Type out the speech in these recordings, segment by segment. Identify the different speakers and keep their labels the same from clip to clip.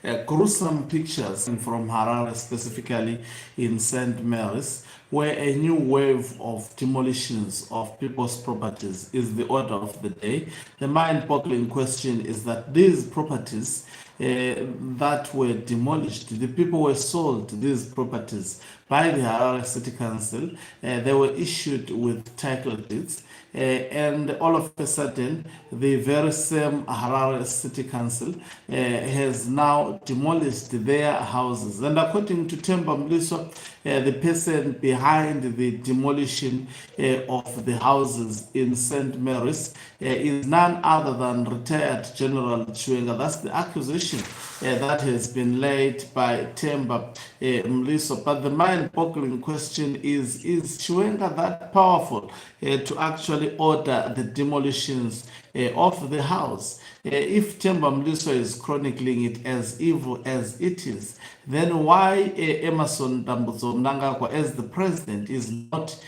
Speaker 1: Gruesome pictures from Harare, specifically in St. Melis, where a new wave of demolitions of people's properties is the order of the day. The mind-boggling question is that these properties that were demolished, the people were sold these properties by the Harare City Council. They were issued with title deeds. And all of a sudden, the very same Harare City Council has now demolished their houses. And according to Temba Mliswa, the person behind the demolition of the houses in St. Mary's is none other than retired General Chiwenga. That's the accusation that has been laid by Temba Mliswa. But the mind-boggling question is Chiwenga that powerful to actually order the demolitions of the house? If Temba Mliswa is chronicling it as evil as it is, then why Emerson Dambudzo Mnangagwa as the president is not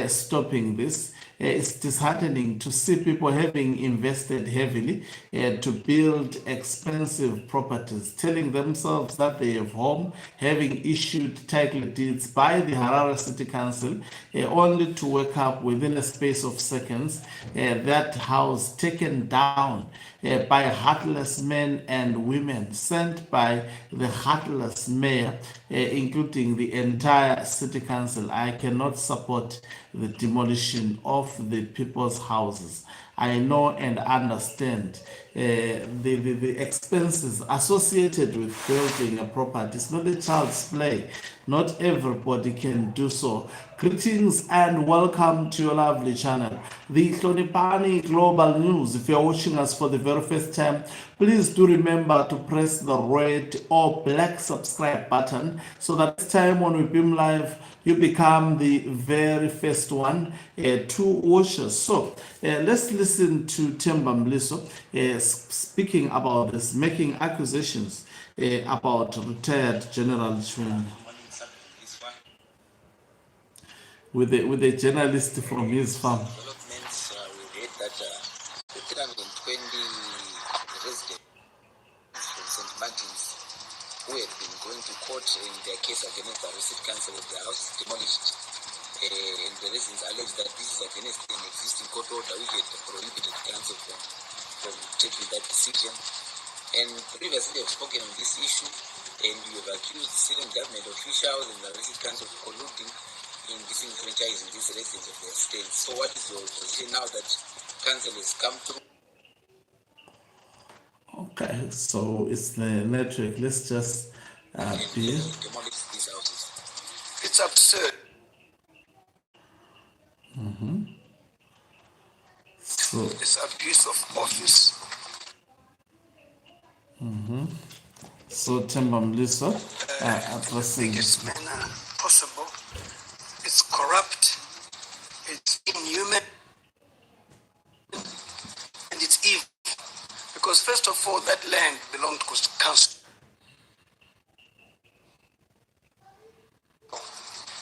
Speaker 1: stopping this? It's disheartening to see people having invested heavily to build expensive properties, telling themselves that they have home, having issued title deeds by the Harare City Council, only to wake up within a space of seconds, that house taken down by heartless men and women sent by the heartless mayor, including the entire city council. I cannot support the demolition of the people's houses. I know and understand the expenses associated with building a property. It's not a child's play. Not everybody can do so. Greetings and welcome to your lovely channel, the Hlonipani Global News. If you're watching us for the very first time, please do remember to press the red or black subscribe button so that next time when we beam live, you become the very first one to watch us. So let's listen to Temba Mliswa speaking about this, making accusations about retired General Chiwenga with a journalist from his farm.
Speaker 2: Developments, we read that the 320 residents from St. Martin's who had been going to court in their case against the City Council of the house demolished. And the residents allege that this is against an existing court order which had prohibited the council from taking that decision. And previously they have spoken on this issue, and you have accused Syrian government officials and the City Council of colluding in disenfranchising these residents of their states. So what is your position now that council has come through?
Speaker 1: Okay, so it's the network. Let's just
Speaker 2: demolish these houses.
Speaker 3: It's absurd.
Speaker 1: So
Speaker 3: It's abuse of office.
Speaker 1: so Temba Mliswa addressing
Speaker 3: Biggest manner possible. It's corrupt. It's inhuman. And it's evil. Because first of all, that land belonged to council.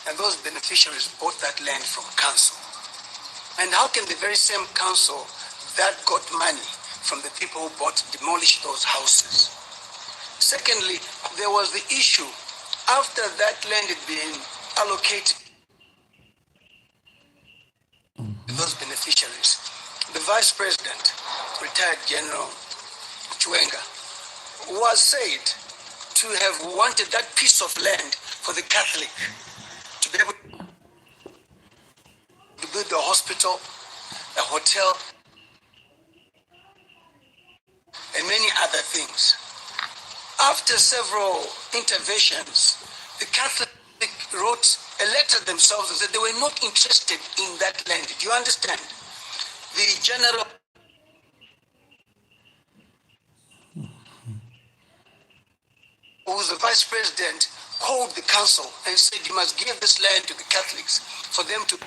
Speaker 3: And those beneficiaries bought that land from council. And how can the very same council that got money from the people who demolish those houses? Secondly, there was the issue after that land had been allocated to those beneficiaries. The vice president, retired General Chiwenga, was said to have wanted that piece of land for the Catholic to be able to build a hospital, a hotel, and many other things. After several interventions, the Catholic wrote a letter themselves and said they were not interested in that land. Do you understand? The general who was the vice president called the council and said you must give this land to the Catholics for them to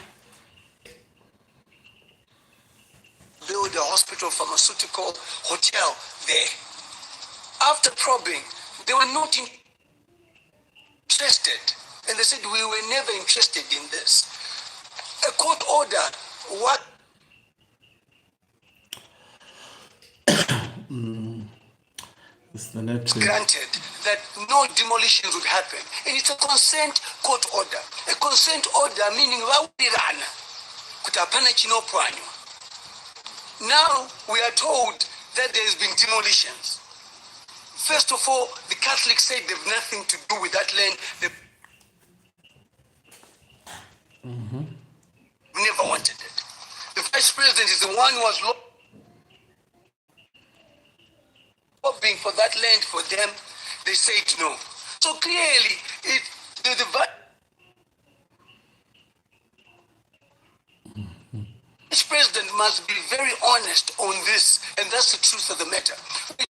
Speaker 3: build a hospital, pharmaceutical, hotel there. After probing, they were not interested. And they said, we were never interested in this. A court order, what?
Speaker 1: It's the network.
Speaker 3: Granted that no demolitions would happen, and it's a consent court order. A consent order meaning vaurirana kuti hapana chinopwanywa. Now we are told that there has been demolitions. First of all, the Catholics said they have nothing to do with that land. They never wanted it. The vice president is the one who was lobbying for that land for them. They said no. So clearly, the vice president must be very honest on this, and that's the truth of the matter. We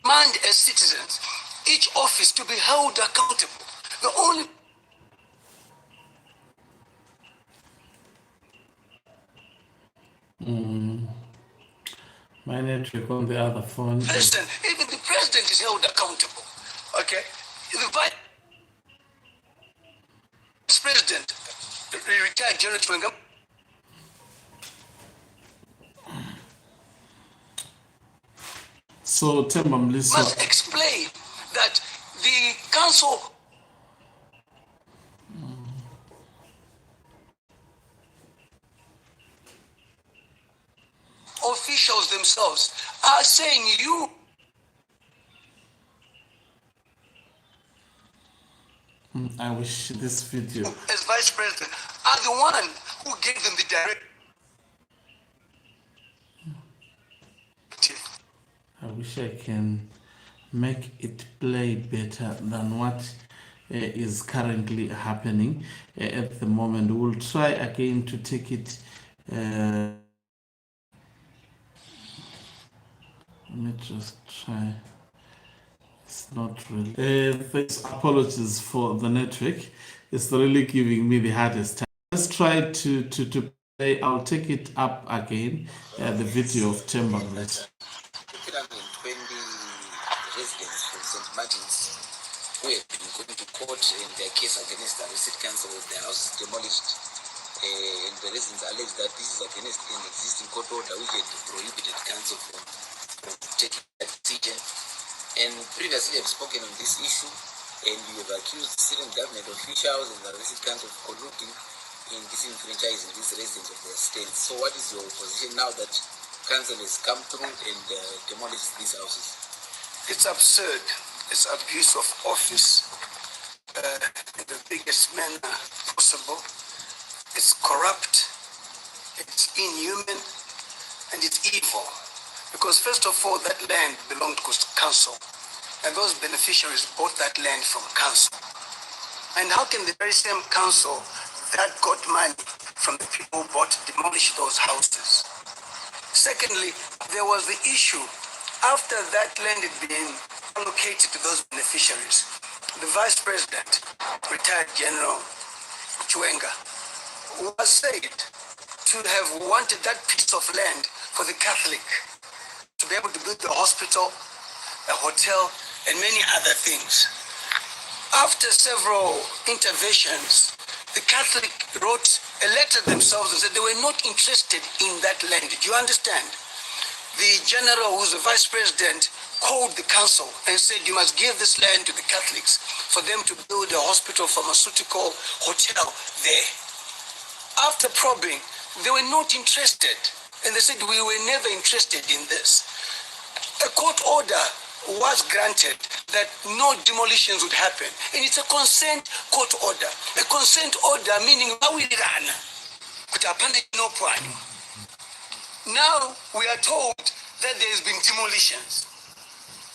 Speaker 3: demand as citizens, each office to be held accountable. The only
Speaker 1: My network on the other phone.
Speaker 3: person, even the president is held accountable. Okay? The vice president, the retired General Chiwenga,
Speaker 1: So Temba Mliswa,
Speaker 3: must explain that the council officials themselves are saying you
Speaker 1: I wish this video.
Speaker 3: as vice president are the one who gave them the directive.
Speaker 1: I wish I can make it play better than what is currently happening at the moment. We'll try again to take it. Let me just try. It's not really. Thanks, apologies for the network. It's really giving me the hardest time. Let's try to play. I'll take it up again. The video of Temba Mliswa.
Speaker 2: 320 residents from St. Martin's who have been going to court in their case against the Receipt Council with their houses demolished. And the residents allege that this is against an existing court order which had prohibited council from taking that decision. And previously I've spoken on this issue, and you have accused Syrian government officials and the Receipt Council of colluding in disenfranchising these residents of their states. So what is your position now that council has come through and demolished these houses?
Speaker 3: It's absurd. It's abuse of office in the biggest manner possible. It's corrupt, it's inhuman, and it's evil. Because first of all, that land belonged to council, and those beneficiaries bought that land from council. And how can the very same council that got money from the people who demolish those houses? Secondly, there was the issue after that land had been allocated to those beneficiaries. The vice president, retired General Chiwenga, was said to have wanted that piece of land for the Catholic to be able to build a hospital, a hotel, and many other things. After several interventions, the Catholic wrote a letter themselves and said they were not interested in that land. Do you understand? The general, who's the vice president, called the council and said you must give this land to the Catholics for them to build a hospital, pharmaceutical, hotel there. After probing, they were not interested, and they said we were never interested in this. A court order was granted that no demolitions would happen, and it's a consent court order. A consent order meaning now we are told that there has been demolitions.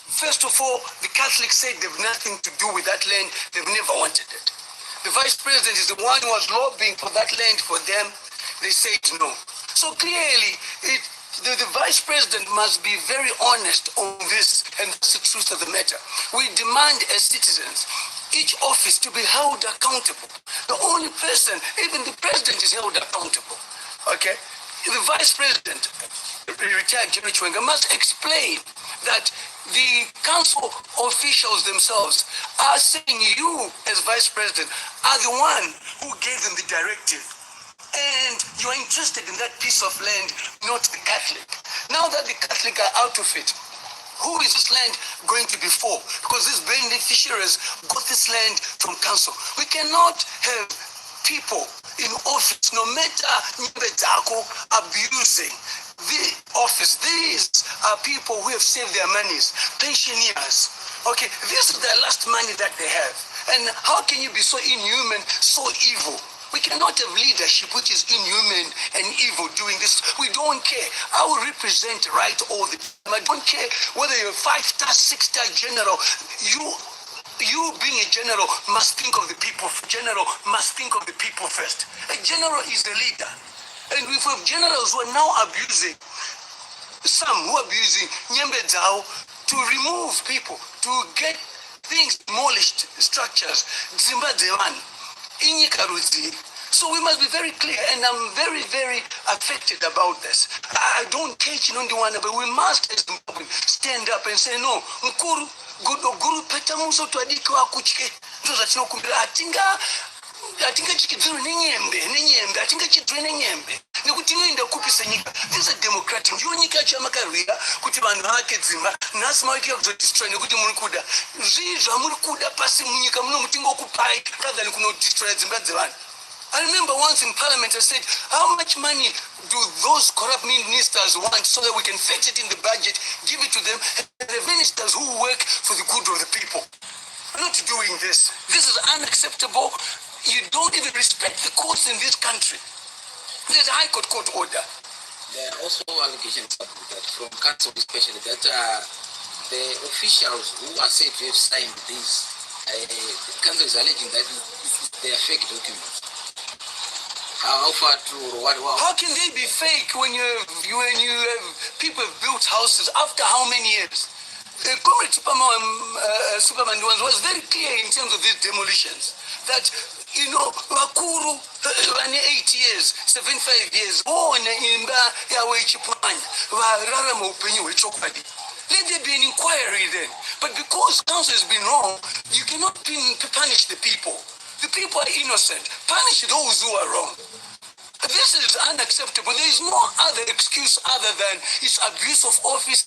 Speaker 3: First of all, the Catholics said they have nothing to do with that land. They've never wanted it. The vice president is the one who was lobbying for that land for them. They said no. So clearly, the vice president must be very honest on this, and that's the truth of the matter. We demand as citizens, each office to be held accountable. The only person, even the president, is held accountable. Okay? The vice president, retired General Chiwenga, must explain that the council officials themselves are saying you, as vice president, are the one who gave them the directive and you're interested in that piece of land, not the Catholic. Now that the Catholic are out of it, who is this land going to be for? Because these beneficiaries got this land from council. We cannot have people in office, no matter abusing the office. These are people who have saved their monies, pensioners. Okay, this is the last money that they have. And how can you be so inhuman, so evil? We cannot have leadership which is inhuman and evil doing this. We don't care. I will represent right all the time. I don't care whether you're a 5-star, 6-star general. You being a general must think of the people. General must think of the people first. A general is the leader. And we have generals who are now abusing, some who are abusing Nyembe Zao to remove people, to get things demolished, structures, Zimba Zewan. So we must be very clear, and I'm very, very affected about this. I don't catch on the one, but we must as Zimbabwe stand up and say, no, Mkuru, Guru Petamuso to Adiko Akuchke, those that no kumbira atinga chikidhuru nenyembe atinga chidhuru nenyembe nekuti inoenda kupisa nyika. This is a democratic nyika chamakarwira kuti vanhu vake dzimba nhasi maiki kuzodestroy nekuti muri kuda zvizva muri kuda pasi munyika muno mutingo kupai rather than kunodestroy dzimba dzevanhu. I remember once in parliament I said, how much money do those corrupt ministers want so that we can fit it in the budget, give it to them, and the ministers who work for the good of the people. We're not doing this. This is unacceptable. You don't even respect the courts in this country. There's a high court order.
Speaker 2: There are also allegations that from council especially that the officials who are said to have signed this, the council is alleging that they are fake documents. How far true or what?
Speaker 3: How can they be fake when you have people have built houses after how many years? Comrade Superman was very clear in terms of these demolitions that, you know, Wakuru, 8 years, 75 years, let there be an inquiry then. But because council has been wrong, you cannot punish the people. The people are innocent. Punish those who are wrong. This is unacceptable. There is no other excuse other than it's abuse of office,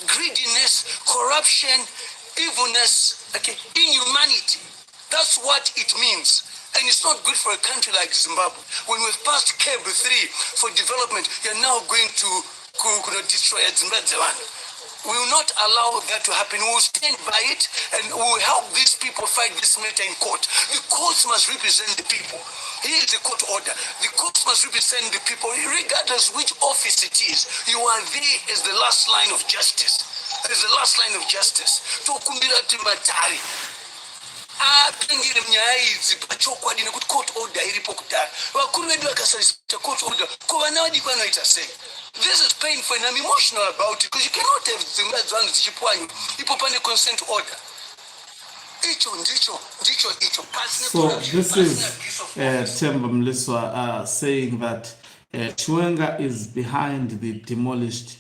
Speaker 3: greediness, corruption, evilness, okay, inhumanity. That's what it means. And it's not good for a country like Zimbabwe. When we've passed Cable 3 for development, you're now going to destroy Zimbabwe. We will not allow that to happen. We will stand by it and we will help these people fight this matter in court. The courts must represent the people. Here is the court order. The courts must represent the people, regardless which office it is. You are there as the last line of justice. As the last line of justice. Tokumbira timatari. Apengere mnyaya idzi pachokwadi nekuti court order iripo kudhara. Vakuru vedu vakasarisita court order. Kova wadi kwanoita sei. This is painful and I'm emotional about it because you cannot have dzimba dzangu dzichipwanyu ipo pane consent order.
Speaker 1: So this is Temba Mliswa saying that Chiwenga is behind the demolished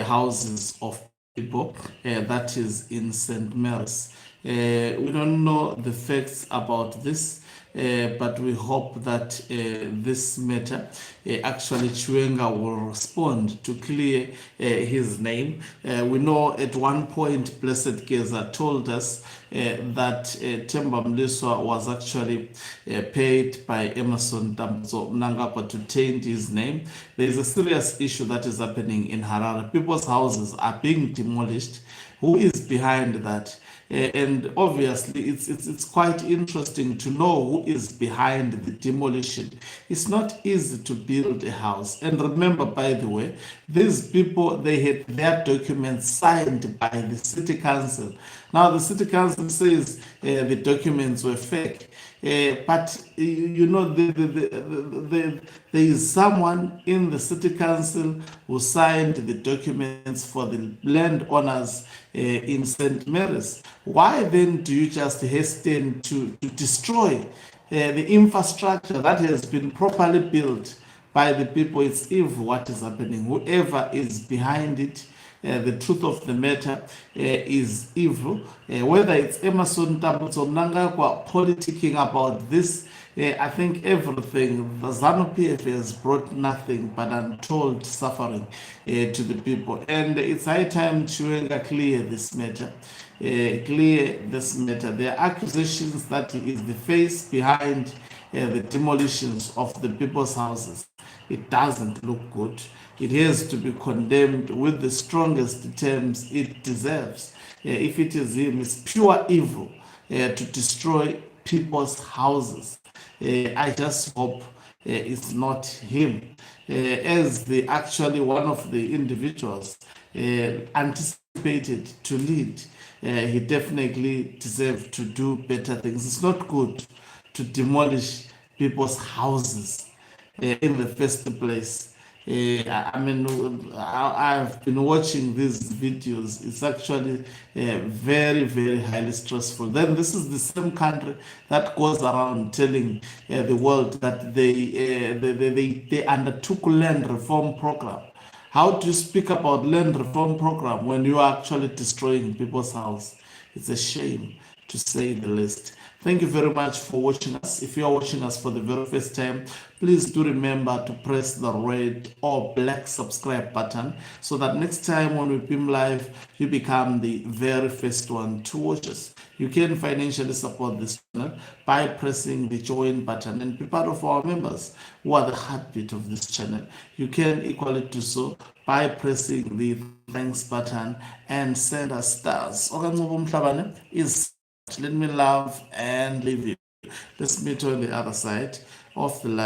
Speaker 1: houses of people, that is in St. Melis. We don't know the facts about this, but we hope that this matter, actually Chiwenga will respond to clear his name. We know at one point Blessed Keza told us that Temba Mliswa was actually paid by Emerson Damzo Mnangagwa to taint his name. There is a serious issue that is happening in Harare. People's houses are being demolished. Who is behind that? And obviously, it's quite interesting to know who is behind the demolition. It's not easy to build a house. And remember, by the way, these people, they had their documents signed by the city council. Now, the city council says the documents were fake. But you know, there is someone in the city council who signed the documents for the landowners in St. Mary's. Why then do you just hasten to destroy the infrastructure that has been properly built by the people? It's evil what is happening. Whoever is behind it, the truth of the matter is evil. Whether it's Emerson Tambutso politicking about this, I think everything, the ZANU-PF has brought nothing but untold suffering to the people. And it's high time Chiwenga clear this matter. There are accusations that he is the face behind the demolitions of the people's houses. It doesn't look good. It has to be condemned with the strongest terms it deserves. If it is him, it's pure evil to destroy people's houses. I just hope it's not him. As the actually one of the individuals anticipated to lead, he definitely deserved to do better things. It's not good to demolish people's houses in the first place. I've been watching these videos. It's actually very, very highly stressful. Then this is the same country that goes around telling the world that they undertook land reform program. How do you speak about land reform program when you are actually destroying people's house? It's a shame, to say the least. Thank you very much for watching us. If you are watching us for the very first time, please do remember to press the red or black subscribe button so that next time when we beam live, you become the very first one to watch us. You can financially support this channel by pressing the join button and be part of our members who are the heartbeat of this channel. You can equally do so by pressing the thanks button and send us stars. Is let me love and leave you. Let's meet on the other side of the light.